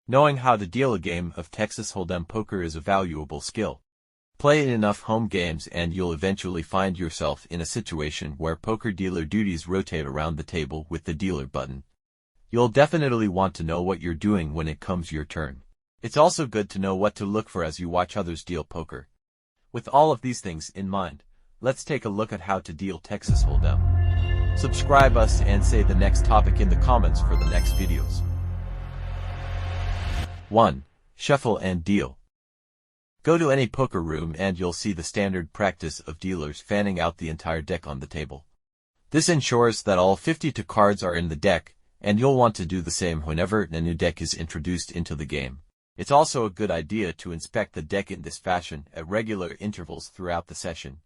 Knowing how to deal a game of Texas Hold'em poker is a valuable skill. Play enough home games and you'll eventually find yourself in a situation where poker dealer duties rotate around the table with the dealer button. You'll definitely want to know what you're doing when it comes your turn. It's also good to know what to look for as you watch others deal poker. With all of these things in mind, let's take a look at how to deal Texas Hold'em. Subscribe us and say the next topic in the comments for the next videos. 1. Shuffle and deal. Go to any poker room and you'll see the standard practice of dealers fanning out the entire deck on the table. This ensures that all 52 cards are in the deck, and you'll want to do the same whenever a new deck is introduced into the game. It's also a good idea to inspect the deck in this fashion at regular intervals throughout the session.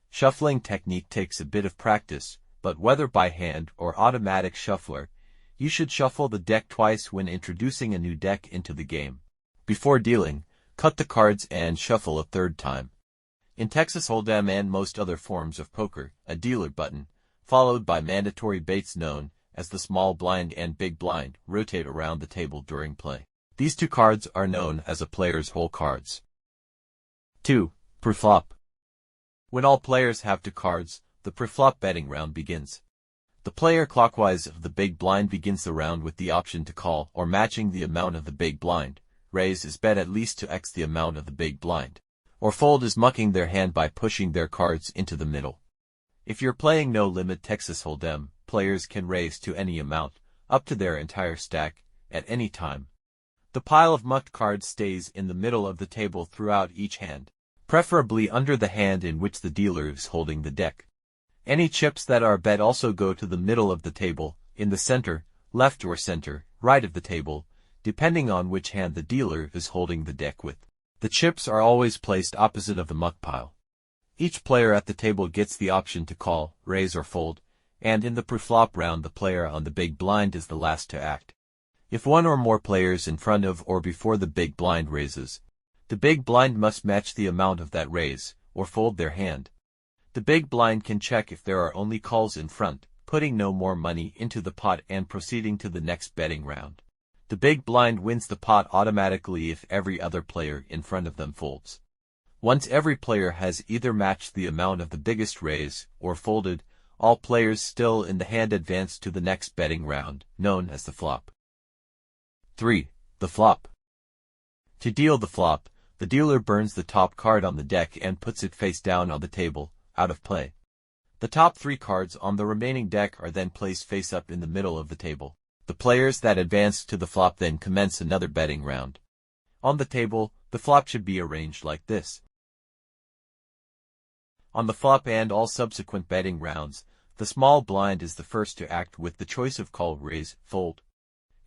Shuffling technique takes a bit of practice, but whether by hand or automatic shuffler, you should shuffle the deck twice when introducing a new deck into the game. Before dealing, cut the cards and shuffle a third time. In Texas Hold'em and most other forms of poker, a dealer button, followed by mandatory baits known as the small blind and big blind, rotate around the table during play. These two cards are known as a player's whole cards. 2. Preflop. When all players have 2 cards, the preflop betting round begins. The player clockwise of the big blind begins the round with the option to call or matching the amount of the big blind. Raise is bet at least to X the amount of the big blind. Or fold is mucking their hand by pushing their cards into the middle. If you're playing no limit Texas Hold'em, players can raise to any amount, up to their entire stack, at any time. The pile of mucked cards stays in the middle of the table throughout each hand, preferably under the hand in which the dealer is holding the deck. Any chips that are bet also go to the middle of the table, in the center, left or center, right of the table, depending on which hand the dealer is holding the deck with. The chips are always placed opposite of the muck pile. Each player at the table gets the option to call, raise or fold, and in the preflop round the player on the big blind is the last to act. If one or more players in front of or before the big blind raises, the big blind must match the amount of that raise, or fold their hand. The big blind can check if there are only calls in front, putting no more money into the pot and proceeding to the next betting round. The big blind wins the pot automatically if every other player in front of them folds. Once every player has either matched the amount of the biggest raise or folded, all players still in the hand advance to the next betting round, known as the flop. 3. The flop. To deal the flop, the dealer burns the top card on the deck and puts it face down on the table, out of play. The top 3 cards on the remaining deck are then placed face up in the middle of the table. The players that advance to the flop then commence another betting round. On the table, the flop should be arranged like this. On the flop and all subsequent betting rounds, the small blind is the first to act with the choice of call, raise, fold.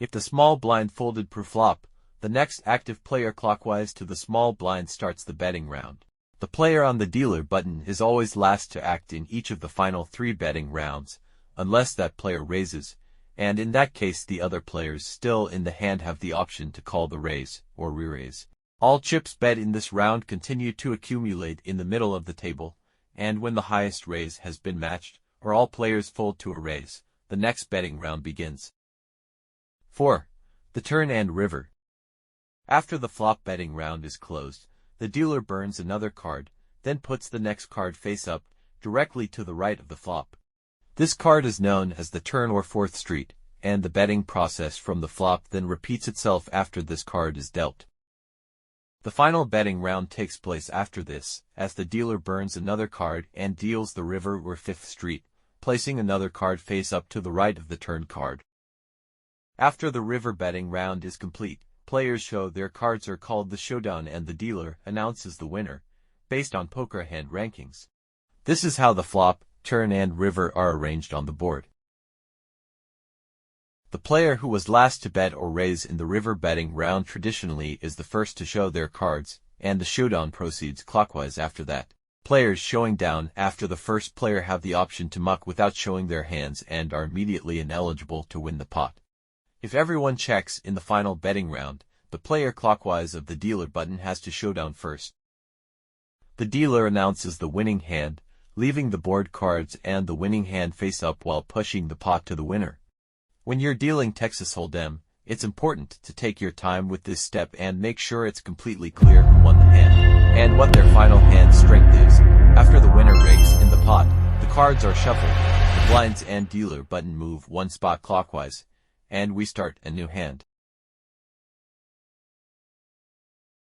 If the small blind folded preflop, the next active player clockwise to the small blind starts the betting round. The player on the dealer button is always last to act in each of the final 3 betting rounds, unless that player raises, and in that case the other players still in the hand have the option to call the raise, or re-raise. All chips bet in this round continue to accumulate in the middle of the table, and when the highest raise has been matched, or all players fold to a raise, the next betting round begins. 4. The turn and river. After the flop betting round is closed, the dealer burns another card, then puts the next card face up, directly to the right of the flop. This card is known as the turn or 4th street, and the betting process from the flop then repeats itself after this card is dealt. The final betting round takes place after this, as the dealer burns another card and deals the river or 5th street, placing another card face up to the right of the turn card. After the river betting round is complete, players show their cards are called the showdown and the dealer announces the winner, based on poker hand rankings. This is how the flop, turn and river are arranged on the board. The player who was last to bet or raise in the river betting round traditionally is the first to show their cards, and the showdown proceeds clockwise after that. Players showing down after the first player have the option to muck without showing their hands and are immediately ineligible to win the pot. If everyone checks in the final betting round, the player clockwise of the dealer button has to showdown first. The dealer announces the winning hand, leaving the board cards and the winning hand face up while pushing the pot to the winner. When you're dealing Texas Hold'em, It's important to take your time with this step and make sure it's completely clear who won the hand, and what their final hand strength is. After the winner rakes in the pot, the cards are shuffled, the blinds and dealer button move one spot clockwise, and we start a new hand.